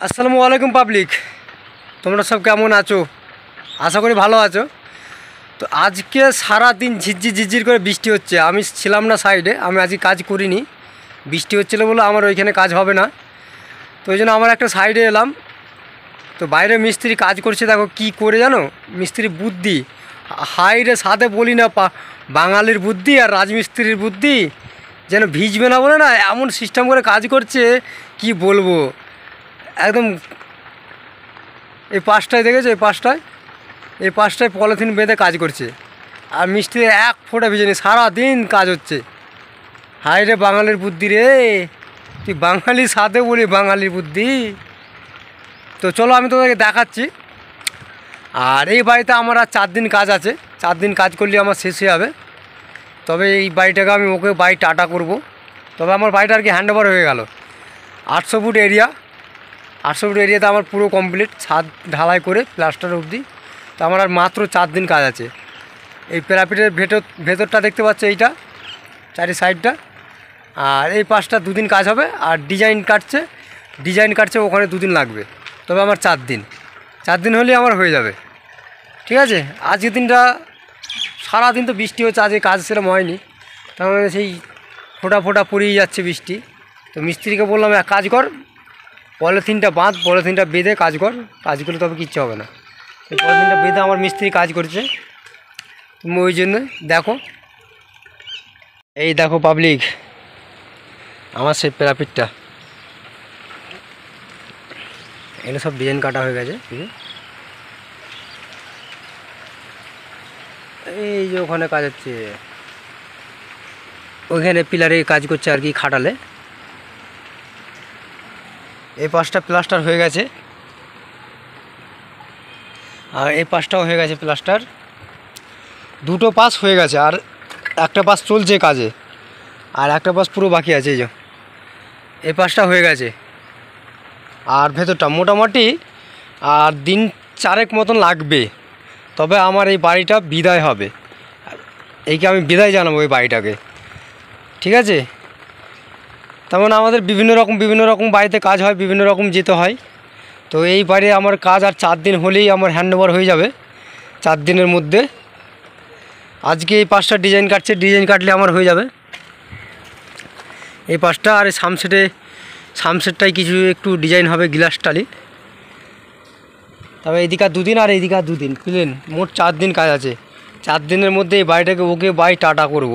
আসসালামু আলাইকুম পাবলিক, তোমরা সব কেমন আছো? আশা করি ভালো আছো। তো আজকে সারা দিন ঝিরঝির করে বৃষ্টি হচ্ছে। আমি ছিলাম না সাইডে, আমি আজকে কাজ করিনি। বৃষ্টি হচ্ছিলো বলে আমার ওইখানে কাজ হবে না, তো ওই জন্য আমার একটা সাইডে এলাম। তো বাইরে মিস্ত্রি কাজ করছে, দেখো কি করে জানো, মিস্ত্রি বুদ্ধি হাইরে সাথে বলি না, বাঙালির বুদ্ধি আর রাজমিস্ত্রির বুদ্ধি যেন ভিজবে না বলে না, এমন সিস্টেম করে কাজ করছে কি বলবো। একদম এই পাশটায় দেখেছো, এই পাশটায় পলিথিন বেঁধে কাজ করছে, আর মিস্ত্রি এক ফোঁটা ভিজেনি, সারাদিন কাজ হচ্ছে। হায় রে বাঙালির বুদ্ধি রে, তুই বাঙালির সাথে বলি বাঙালির বুদ্ধি। তো চলো আমি তোদেরকে দেখাচ্ছি। আর এই বাড়িতে আমার আর 4 দিন কাজ আছে, 4 দিন কাজ করলে আমার শেষ হয়ে যাবে। তবে এই বাড়িটাকে আমি ওকে বাড়ি টাটা করব। তবে আমার বাড়িটা আর কি হ্যান্ড ওভার হয়ে গেল। 800 ফুট এরিয়া, 800 ফুট এরিয়াতে আমার পুরো কমপ্লিট, ছাদ ঢালাই করে প্লাস্টার অবধি। তো আমার আর মাত্র 4 দিন কাজ আছে। এই প্যারাপিটের ভেতরটা দেখতে পাচ্ছ, এইটা চারি সাইডটা, আর এই পাশটা 2 দিন কাজ হবে। আর ডিজাইন কাটছে ওখানে 2 দিন লাগবে। তবে আমার 4 দিন হলেই আমার হয়ে যাবে, ঠিক আছে। আজকের দিনটা সারাদিন তো বৃষ্টি হচ্ছে, আজকে কাজ সেরকম হয়নি, তার মানে সেই ফোঁটা ফোঁটা পড়েই যাচ্ছে বৃষ্টি। তো মিস্ত্রিকে বললাম এক কাজ কর, পলিথিনটা বেঁধে কাজ করলে তবে কিচ্ছু হবে না। এই পলিথিনটা বেঁধে আমার মিস্ত্রি কাজ করছে, তুমি ওই জন্য দেখো। এই দেখো পাবলিক, আমার সেই প্যারাপিটটা এগুলো সব ডিজাইন কাটা হয়ে গেছে। এই যে ওখানে কাজ হচ্ছে, ওইখানে পিলারে কাজ করছে আর কি, খাটালে। এই পাশটা প্লাস্টার হয়ে গেছে, আর এই পাশটাও হয়ে গেছে প্লাস্টার। 2টো পাশ হয়ে গেছে, আর একটা পাশ চলছে কাজে, আর একটা পাশ পুরো বাকি আছে। এই যে এই পাশটা হয়ে গেছে, আর ভেতরটা মোটামুটি আর দিন 4 মতন লাগবে। তবে আমার এই বাড়িটা বিদায় হবে, এইকে আমি বিদায় জানাবো এই বাড়িটাকে, ঠিক আছে। তেমন আমাদের বিভিন্ন রকম বাড়িতে কাজ হয়, বিভিন্ন রকম যেতে হয়। তো এই বাড়ি আমার কাজ আর 4 দিন হলেই আমার হ্যান্ড ওভার হয়ে যাবে, 4 দিনের মধ্যে। আজকে এই পাশটা ডিজাইন কাটলে আমার হয়ে যাবে এই পাশটা। আর এই সামসেটটাই কিছু একটু ডিজাইন হবে, গ্লাস টালি। তবে এইদিকে 2 দিন আর এইদিকে 2 দিন প্লেন, মোট 4 দিন কাজ আছে। 4 দিনের মধ্যে এই বাড়িটাকে বাই টাটা করব।